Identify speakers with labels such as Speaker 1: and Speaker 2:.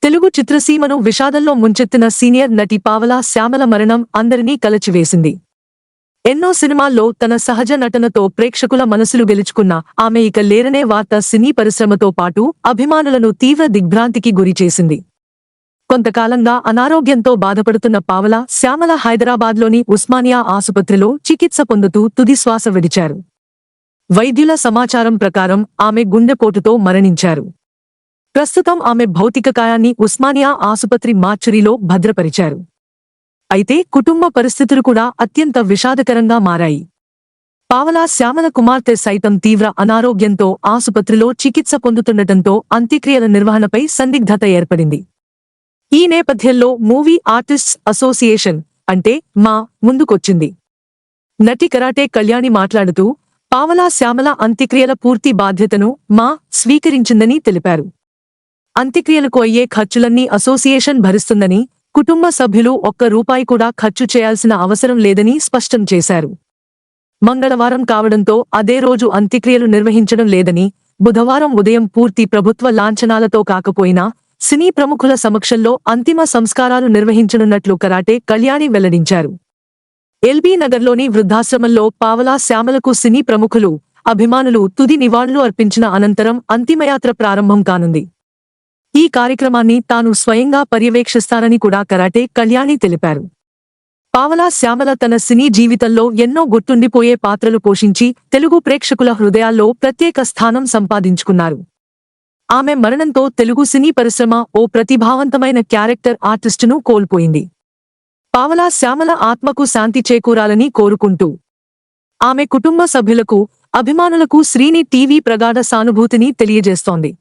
Speaker 1: Telugu చిత్రసీమను విషాదంలో ముంచెత్తిన senior నటి పావలా శ్యామల మరణం అందరినీ కలచివేసింది. ఎన్నో సినిమాల్లో తన సహజ నటనతో ప్రేక్షకుల మనసులు గెలుచుకున్న ఆమె ఇక లేరనే వార్త సినీ పరిశ్రమతో పాటు అభిమానులను తీవ్ర దిగ్భ్రాంతికి గురిచేసింది. కొంతకాలంగా అనారోగ్యంతో బాధపడుతున్న పావలా శ్యామల హైదరాబాద్లోని ఉస్మానియా ఆసుపత్రిలో చికిత్స పొందుతూ తుదిశ్వాస విడిచారు. వైద్యుల సమాచారం ప్రకారం ఆమె గుండెపోటుతో మరణించారు. ప్రస్తుతం ఆమె భౌతికకాయాన్ని ఉస్మానియా ఆసుపత్రి మార్చురీలో భద్రపరిచారు. అయితే కుటుంబ పరిస్థితులు కూడా అత్యంత విషాదకరంగా మారాయి. పావలా శ్యామల కుమార్తె సైతం తీవ్ర అనారోగ్యంతో ఆసుపత్రిలో చికిత్స పొందుతుండటంతో అంత్యక్రియల నిర్వహణపై సందిగ్ధత ఏర్పడింది. ఈ నేపథ్యంలో మూవీ ఆర్టిస్ట్స్ అసోసియేషన్ అంటే మా ముందుకొచ్చింది. నటి కరాటే కళ్యాణి మాట్లాడుతూ పావలా శ్యామల అంత్యక్రియల పూర్తి బాధ్యతను మా స్వీకరించిందని తెలిపారు. అంత్యక్రియలకు అయ్యే ఖర్చులన్నీ అసోసియేషన్ భరిస్తుందని, కుటుంబ సభ్యులు ఒక్క రూపాయి కూడా ఖర్చు చేయాల్సిన అవసరం లేదని స్పష్టం చేశారు. మంగళవారం కావడంతో అదే రోజు అంత్యక్రియలు నిర్వహించడం లేదని, బుధవారం ఉదయం పూర్తి ప్రభుత్వ లాంఛనాలతో కాకపోయినా సినీ ప్రముఖుల సమక్షంలో అంతిమ సంస్కారాలు నిర్వహించనున్నట్లు కరాటే కళ్యాణి వెల్లడించారు. ఎల్బీ నగర్లోని వృద్ధాశ్రమంలో పావలా శ్యామలకు సినీ ప్రముఖులు, అభిమానులు తుది నివాళులు అర్పించిన అనంతరం అంతిమయాత్ర ప్రారంభం కానుంది. ఈ కార్యక్రమాన్ని తాను స్వయంగా పర్యవేక్షిస్తానని కూడా కరాటే కళ్యాణి తెలిపారు. పావలా శ్యామల తన సినీ జీవితంలో ఎన్నో గుర్తుండిపోయే పాత్రలు పోషించి తెలుగు ప్రేక్షకుల హృదయాల్లో ప్రత్యేక స్థానం సంపాదించుకున్నారు. ఆమె మరణంతో తెలుగు సినీ పరిశ్రమ ఓ ప్రతిభావంతమైన క్యారెక్టర్ ఆర్టిస్టును కోల్పోయింది. పావలా శ్యామల ఆత్మకు శాంతి చేకూరాలని కోరుకుంటూ ఆమె కుటుంబ సభ్యులకు, అభిమానులకు శ్రీని టీవీ ప్రగాఢ సానుభూతిని తెలియజేస్తోంది.